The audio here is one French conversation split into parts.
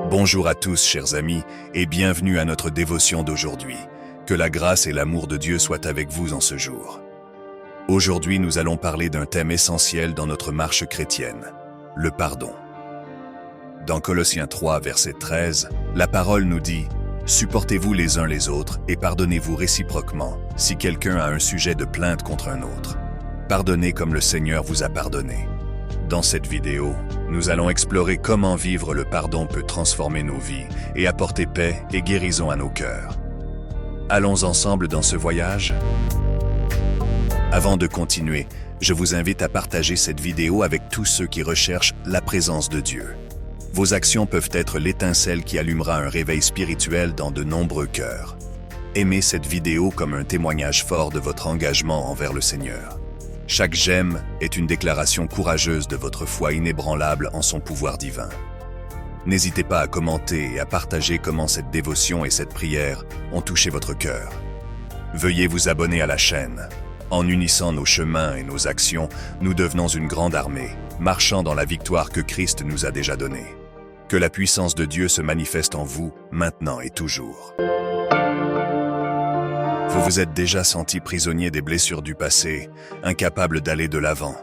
Bonjour à tous, chers amis, et bienvenue à notre dévotion d'aujourd'hui. Que la grâce et l'amour de Dieu soient avec vous en ce jour. Aujourd'hui, nous allons parler d'un thème essentiel dans notre marche chrétienne, le pardon. Dans Colossiens 3, verset 13, la parole nous dit « Supportez-vous les uns les autres et pardonnez-vous réciproquement si quelqu'un a un sujet de plainte contre un autre. Pardonnez comme le Seigneur vous a pardonné. » Dans cette vidéo, nous allons explorer comment vivre le pardon peut transformer nos vies et apporter paix et guérison à nos cœurs. Allons ensemble dans ce voyage. Avant de continuer, je vous invite à partager cette vidéo avec tous ceux qui recherchent la présence de Dieu. Vos actions peuvent être l'étincelle qui allumera un réveil spirituel dans de nombreux cœurs. Aimez cette vidéo comme un témoignage fort de votre engagement envers le Seigneur. Chaque j'aime est une déclaration courageuse de votre foi inébranlable en son pouvoir divin. N'hésitez pas à commenter et à partager comment cette dévotion et cette prière ont touché votre cœur. Veuillez vous abonner à la chaîne. En unissant nos chemins et nos actions, nous devenons une grande armée, marchant dans la victoire que Christ nous a déjà donnée. Que la puissance de Dieu se manifeste en vous, maintenant et toujours. Vous vous êtes déjà senti prisonnier des blessures du passé, incapable d'aller de l'avant.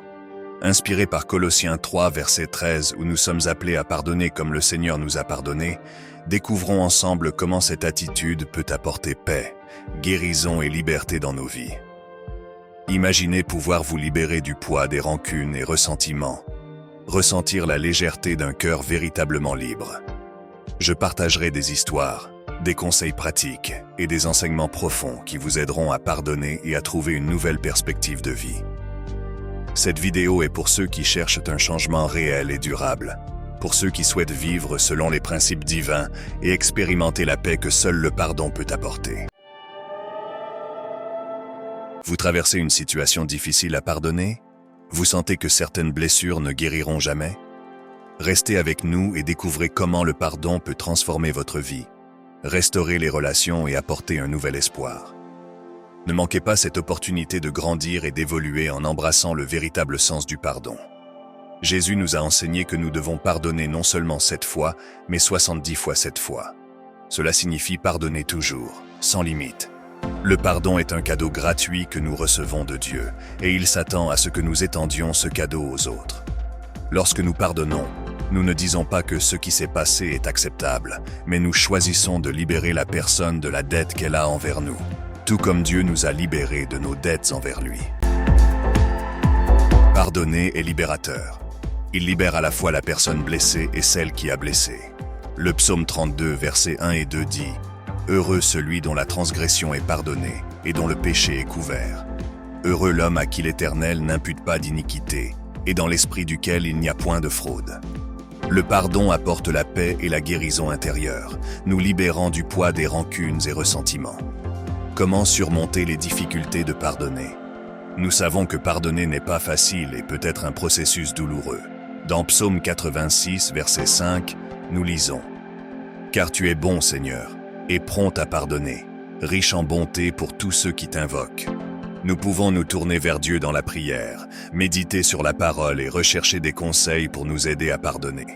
Inspiré par Colossiens 3, verset 13, où nous sommes appelés à pardonner comme le Seigneur nous a pardonné, découvrons ensemble comment cette attitude peut apporter paix, guérison et liberté dans nos vies. Imaginez pouvoir vous libérer du poids des rancunes et ressentiments, ressentir la légèreté d'un cœur véritablement libre. Je partagerai des histoires, des conseils pratiques et des enseignements profonds qui vous aideront à pardonner et à trouver une nouvelle perspective de vie. Cette vidéo est pour ceux qui cherchent un changement réel et durable, pour ceux qui souhaitent vivre selon les principes divins et expérimenter la paix que seul le pardon peut apporter. Vous traversez une situation difficile à pardonner? Vous sentez que certaines blessures ne guériront jamais? Restez avec nous et découvrez comment le pardon peut transformer votre vie, restaurer les relations et apporter un nouvel espoir. Ne manquez pas cette opportunité de grandir et d'évoluer en embrassant le véritable sens du pardon. Jésus nous a enseigné que nous devons pardonner non seulement 7 fois, mais 70 fois 7 fois. Cela signifie pardonner toujours, sans limite. Le pardon est un cadeau gratuit que nous recevons de Dieu, et il s'attend à ce que nous étendions ce cadeau aux autres. Lorsque nous pardonnons, nous ne disons pas que ce qui s'est passé est acceptable, mais nous choisissons de libérer la personne de la dette qu'elle a envers nous, tout comme Dieu nous a libérés de nos dettes envers lui. Pardonner est libérateur. Il libère à la fois la personne blessée et celle qui a blessé. Le psaume 32, versets 1 et 2 dit « Heureux celui dont la transgression est pardonnée et dont le péché est couvert. Heureux l'homme à qui l'Éternel n'impute pas d'iniquité et dans l'esprit duquel il n'y a point de fraude. » Le pardon apporte la paix et la guérison intérieure, nous libérant du poids des rancunes et ressentiments. Comment surmonter les difficultés de pardonner? Nous savons que pardonner n'est pas facile et peut être un processus douloureux. Dans Psaume 86, verset 5, nous lisons « Car tu es bon, Seigneur, et prompt à pardonner, riche en bonté pour tous ceux qui t'invoquent. » Nous pouvons nous tourner vers Dieu dans la prière, méditer sur la parole et rechercher des conseils pour nous aider à pardonner.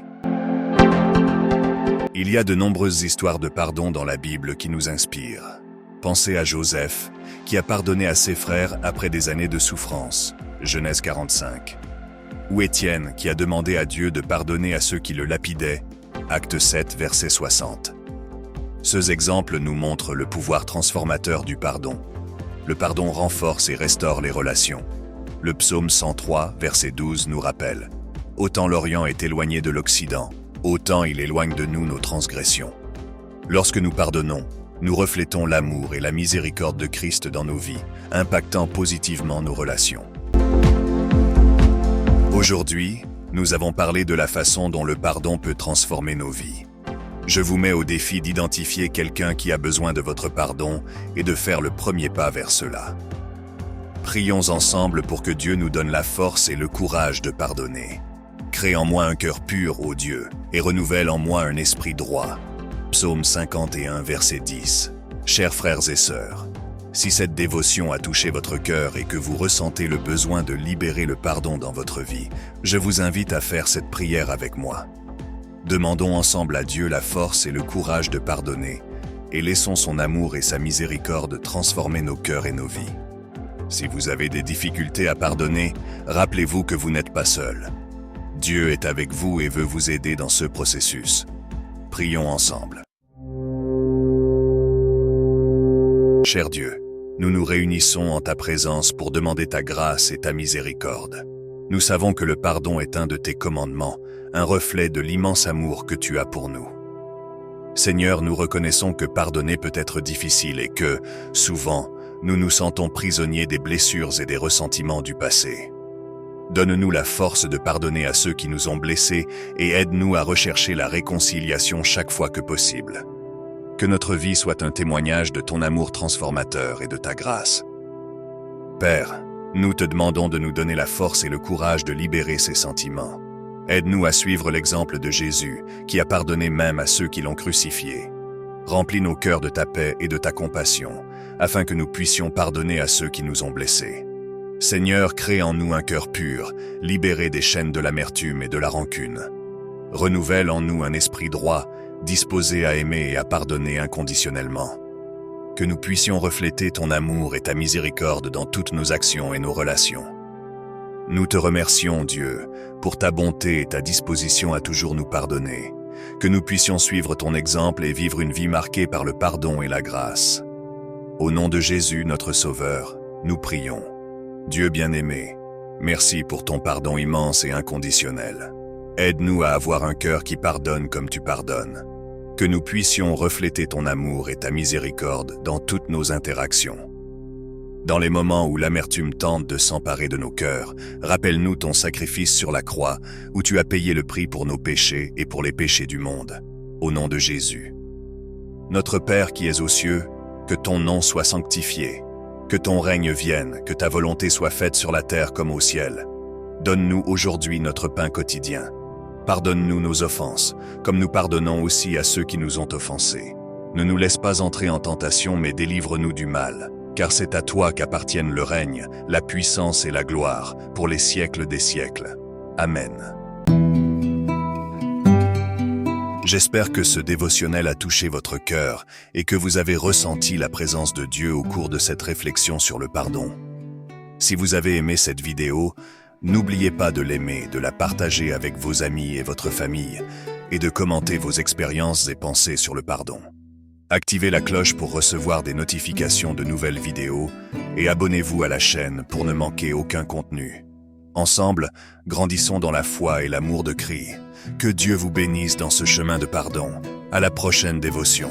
Il y a de nombreuses histoires de pardon dans la Bible qui nous inspirent. Pensez à Joseph, qui a pardonné à ses frères après des années de souffrance, Genèse 45. Ou Étienne, qui a demandé à Dieu de pardonner à ceux qui le lapidaient, Acte 7, verset 60. Ces exemples nous montrent le pouvoir transformateur du pardon. Le pardon renforce et restaure les relations. Le psaume 103, verset 12 nous rappelle « Autant l'Orient est éloigné de l'Occident, autant il éloigne de nous nos transgressions. » Lorsque nous pardonnons, nous reflétons l'amour et la miséricorde de Christ dans nos vies, impactant positivement nos relations. Aujourd'hui, nous avons parlé de la façon dont le pardon peut transformer nos vies. Je vous mets au défi d'identifier quelqu'un qui a besoin de votre pardon et de faire le premier pas vers cela. Prions ensemble pour que Dieu nous donne la force et le courage de pardonner. Crée en moi un cœur pur, ô Dieu, et renouvelle en moi un esprit droit. Psaume 51, verset 10. Chers frères et sœurs, si cette dévotion a touché votre cœur et que vous ressentez le besoin de libérer le pardon dans votre vie, je vous invite à faire cette prière avec moi. Demandons ensemble à Dieu la force et le courage de pardonner, et laissons son amour et sa miséricorde transformer nos cœurs et nos vies. Si vous avez des difficultés à pardonner, rappelez-vous que vous n'êtes pas seul. Dieu est avec vous et veut vous aider dans ce processus. Prions ensemble. Cher Dieu, nous nous réunissons en ta présence pour demander ta grâce et ta miséricorde. Nous savons que le pardon est un de tes commandements, un reflet de l'immense amour que tu as pour nous. Seigneur, nous reconnaissons que pardonner peut être difficile et que, souvent, nous nous sentons prisonniers des blessures et des ressentiments du passé. Donne-nous la force de pardonner à ceux qui nous ont blessés et aide-nous à rechercher la réconciliation chaque fois que possible. Que notre vie soit un témoignage de ton amour transformateur et de ta grâce. Père, nous te demandons de nous donner la force et le courage de libérer ces sentiments. Aide-nous à suivre l'exemple de Jésus, qui a pardonné même à ceux qui l'ont crucifié. Remplis nos cœurs de ta paix et de ta compassion, afin que nous puissions pardonner à ceux qui nous ont blessés. Seigneur, crée en nous un cœur pur, libéré des chaînes de l'amertume et de la rancune. Renouvelle en nous un esprit droit, disposé à aimer et à pardonner inconditionnellement. Que nous puissions refléter ton amour et ta miséricorde dans toutes nos actions et nos relations. Nous te remercions, Dieu, pour ta bonté et ta disposition à toujours nous pardonner. Que nous puissions suivre ton exemple et vivre une vie marquée par le pardon et la grâce. Au nom de Jésus, notre Sauveur, nous prions. Dieu bien-aimé, merci pour ton pardon immense et inconditionnel. Aide-nous à avoir un cœur qui pardonne comme tu pardonnes. Que nous puissions refléter ton amour et ta miséricorde dans toutes nos interactions. Dans les moments où l'amertume tente de s'emparer de nos cœurs, rappelle-nous ton sacrifice sur la croix, où tu as payé le prix pour nos péchés et pour les péchés du monde. Au nom de Jésus. Notre Père qui es aux cieux, que ton nom soit sanctifié. Que ton règne vienne, que ta volonté soit faite sur la terre comme au ciel. Donne-nous aujourd'hui notre pain quotidien. Pardonne-nous nos offenses, comme nous pardonnons aussi à ceux qui nous ont offensés. Ne nous laisse pas entrer en tentation, mais délivre-nous du mal, car c'est à toi qu'appartiennent le règne, la puissance et la gloire, pour les siècles des siècles. Amen. J'espère que ce dévotionnel a touché votre cœur et que vous avez ressenti la présence de Dieu au cours de cette réflexion sur le pardon. Si vous avez aimé cette vidéo, n'oubliez pas de l'aimer, de la partager avec vos amis et votre famille, et de commenter vos expériences et pensées sur le pardon. Activez la cloche pour recevoir des notifications de nouvelles vidéos et abonnez-vous à la chaîne pour ne manquer aucun contenu. Ensemble, grandissons dans la foi et l'amour de Christ. Que Dieu vous bénisse dans ce chemin de pardon. À la prochaine dévotion.